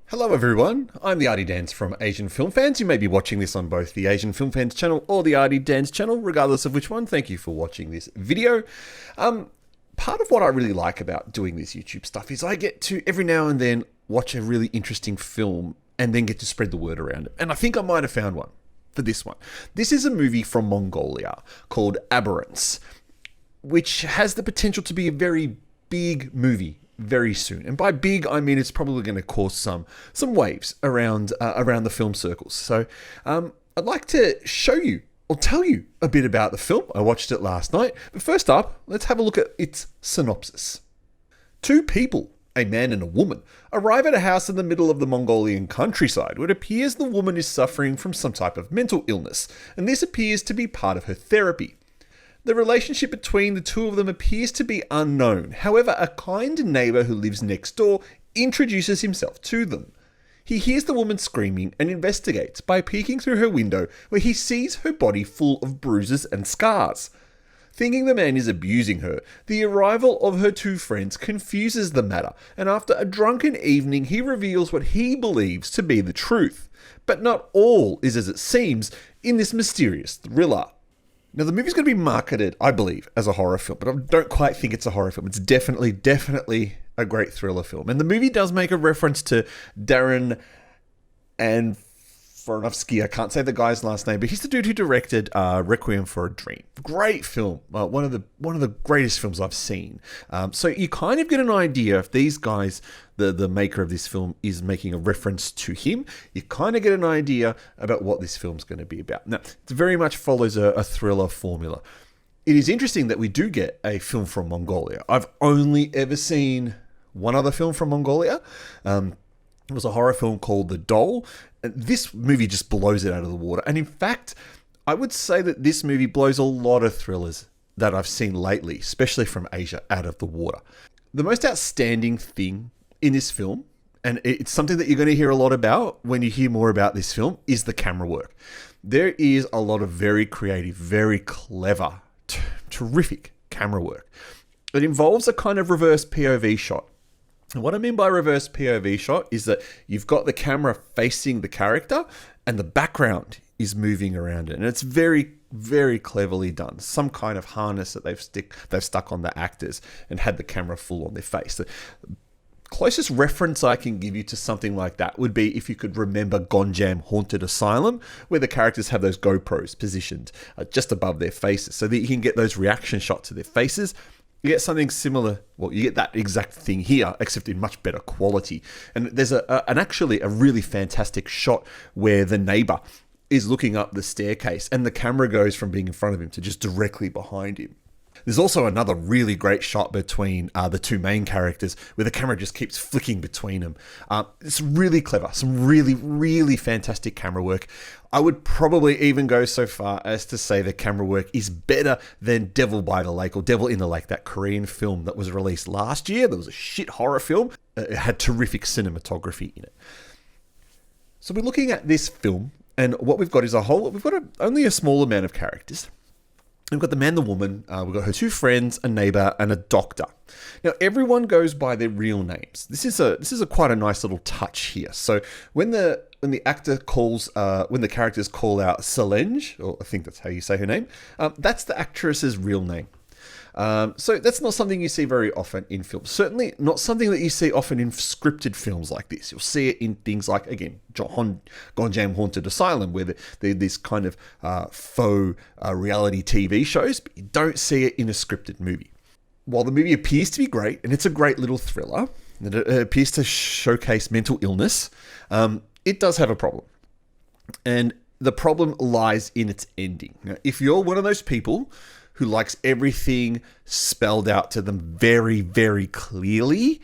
Hello everyone, I'm the Artie Dans from Asian Film Fans. You may be watching this on both the Asian Film Fans channel or the Artie Dans channel, regardless of which one. Thank you for watching this video. Part of what I really like about doing this YouTube stuff is I get to every now and then watch a really interesting film and then get to spread the word around it. And I think I might have found one for this one. This is a movie from Mongolia called Aberrance, which has the potential to be a very big movie very soon. And by big, I mean it's probably going to cause some waves around the film circles. So I'd like to show you or tell you a bit about the film. I watched it last night. But first up, let's have a look at its synopsis. Two people, a man and a woman, arrive at a house in the middle of the Mongolian countryside where it appears the woman is suffering from some type of mental illness, and this appears to be part of her therapy. The relationship between the two of them appears to be unknown. However, a kind neighbor who lives next door introduces himself to them. He hears the woman screaming and investigates by peeking through her window, where he sees her body full of bruises and scars. Thinking the man is abusing her, the arrival of her two friends confuses the matter, and after a drunken evening he reveals what he believes to be the truth. But not all is as it seems in this mysterious thriller. Now, the movie's going to be marketed, I believe, as a horror film, but I don't quite think it's a horror film. It's definitely a great thriller film. And the movie does make a reference to Darren and Aronofsky. I can't say the guy's last name, but he's the dude who directed Requiem for a Dream. Great film. One of the greatest films I've seen. So you kind of get an idea if these guys, the maker of this film, is making a reference to him. You kind of get an idea about what this film's going to be about. Now, it very much follows a thriller formula. It is interesting that we do get a film from Mongolia. I've only ever seen one other film from Mongolia. It was a horror film called The Doll. This movie just blows it out of the water. And in fact, I would say that this movie blows a lot of thrillers that I've seen lately, especially from Asia, out of the water. The most outstanding thing in this film, and it's something that you're going to hear a lot about when you hear more about this film, is the camera work. There is a lot of very creative, very clever, terrific camera work. It involves a kind of reverse POV shot. And what I mean by reverse POV shot is that you've got the camera facing the character and the background is moving around it. And it's very, very cleverly done. Some kind of harness that they've stuck on the actors and had the camera full on their face. The closest reference I can give you to something like that would be if you could remember Gonjam Haunted Asylum, where the characters have those GoPros positioned just above their faces so that you can get those reaction shots of their faces. You get something similar. Well, you get that exact thing here, except in much better quality. And there's actually a really fantastic shot where the neighbor is looking up the staircase and the camera goes from being in front of him to just directly behind him. There's also another really great shot between the two main characters where the camera just keeps flicking between them. It's really clever. Some really, really fantastic camera work. I would probably even go so far as to say the camera work is better than Devil by the Lake or Devil in the Lake, that Korean film that was released last year. There was a shit horror film. It had terrific cinematography in it. So we're looking at this film, and what we've got is only a small amount of characters. We've got the man, the woman, we've got her two friends, a neighbor, and a doctor. Now, everyone goes by their real names. This is a quite a nice little touch here. So when the characters call out Selenge, or I think that's how you say her name, that's the actress's real name. So that's not something you see very often in films. Certainly not something that you see often in scripted films like this. You'll see it in things like, again, Gonjam Haunted Asylum, where they're this kind of faux reality TV shows, but you don't see it in a scripted movie. While the movie appears to be great, and it's a great little thriller, and it appears to showcase mental illness, it does have a problem. And the problem lies in its ending. Now, if you're one of those people who likes everything spelled out to them very, very clearly,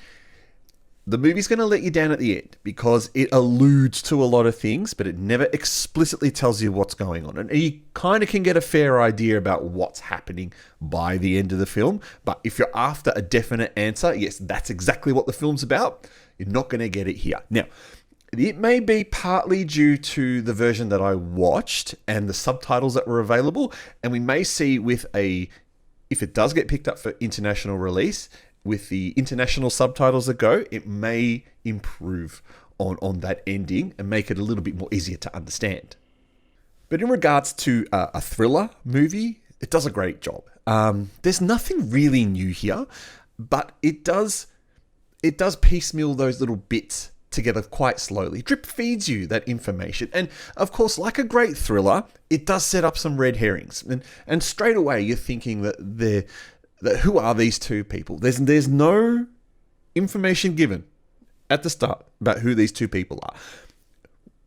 the movie's going to let you down at the end because it alludes to a lot of things, but it never explicitly tells you what's going on. And you kind of can get a fair idea about what's happening by the end of the film. But if you're after a definite answer, yes, that's exactly what the film's about, you're not going to get it here. Now, it may be partly due to the version that I watched and the subtitles that were available, and we may see if it does get picked up for international release, with the international subtitles that go, it may improve on that ending and make it a little bit more easier to understand. But in regards to a thriller movie, it does a great job. There's nothing really new here, but it does piecemeal those little bits together quite slowly. Drip feeds you that information. And of course, like a great thriller, it does set up some red herrings. And straight away, you're thinking that who are these two people? There's no information given at the start about who these two people are.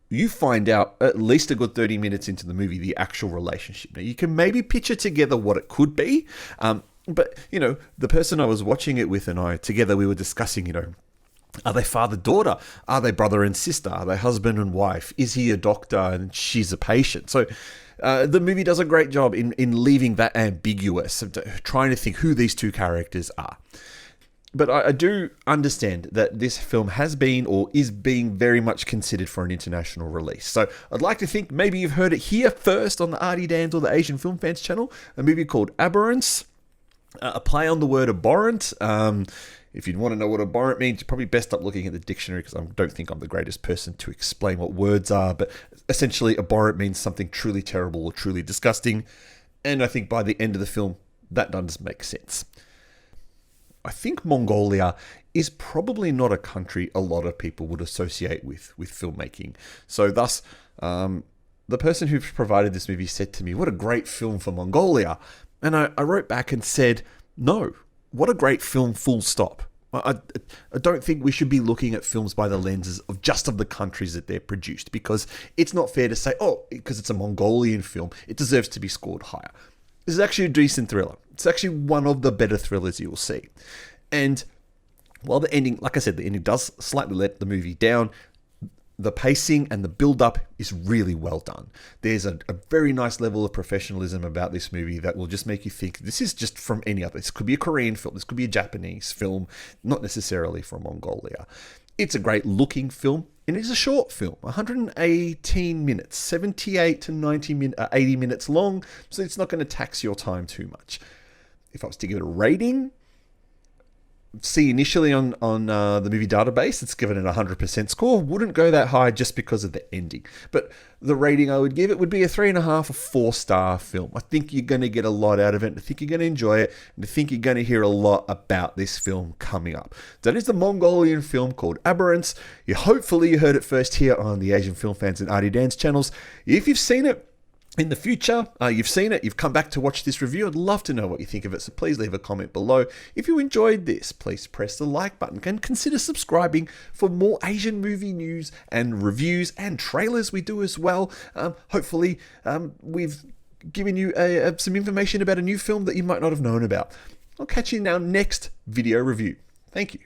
You find out at least a good 30 minutes into the movie the actual relationship. Now, you can maybe picture together what it could be, but, the person I was watching it with and I, together, we were discussing, are they father-daughter? Are they brother and sister? Are they husband and wife? Is he a doctor and she's a patient? So the movie does a great job in leaving that ambiguous, trying to think who these two characters are. But I do understand that this film has been or is being very much considered for an international release. So I'd like to think maybe you've heard it here first on the Artie Dans or the Asian Film Fans channel, a movie called Aberrance, a play on the word abhorrent. If you'd want to know what abhorrent means, you're probably best up looking at the dictionary because I don't think I'm the greatest person to explain what words are. But essentially, abhorrent means something truly terrible or truly disgusting. And I think by the end of the film, that does make sense. I think Mongolia is probably not a country a lot of people would associate with filmmaking. So thus, the person who provided this movie said to me, what a great film for Mongolia. And I wrote back and said, no, what a great film, full stop. I don't think we should be looking at films by the lenses of just of the countries that they're produced, because it's not fair to say, because it's a Mongolian film, it deserves to be scored higher. This is actually a decent thriller. It's actually one of the better thrillers you will see. And while the ending, like I said, the ending does slightly let the movie down, the pacing and the build-up is really well done. There's a very nice level of professionalism about this movie that will just make you think this is just from any other. This could be a Korean film. This could be a Japanese film, not necessarily from Mongolia. It's a great looking film, and it's a short film, 118 minutes, 78 to 80 minutes long, so it's not going to tax your time too much. If I was to give it a rating, see initially on the movie database, it's given it a 100% score. Wouldn't go that high just because of the ending. But the rating I would give it would be a 3.5, a 4-star film. I think you're going to get a lot out of it. I think you're going to enjoy it. And I think you're going to hear a lot about this film coming up. That is the Mongolian film called Aberrance. Hopefully you heard it first here on the Asian Film Fans and Artie Dans channels. If you've seen it in the future, you've seen it, you've come back to watch this review, I'd love to know what you think of it, so please leave a comment below. If you enjoyed this, please press the like button and consider subscribing for more Asian movie news and reviews and trailers we do as well. Hopefully, we've given you some information about a new film that you might not have known about. I'll catch you in our next video review. Thank you.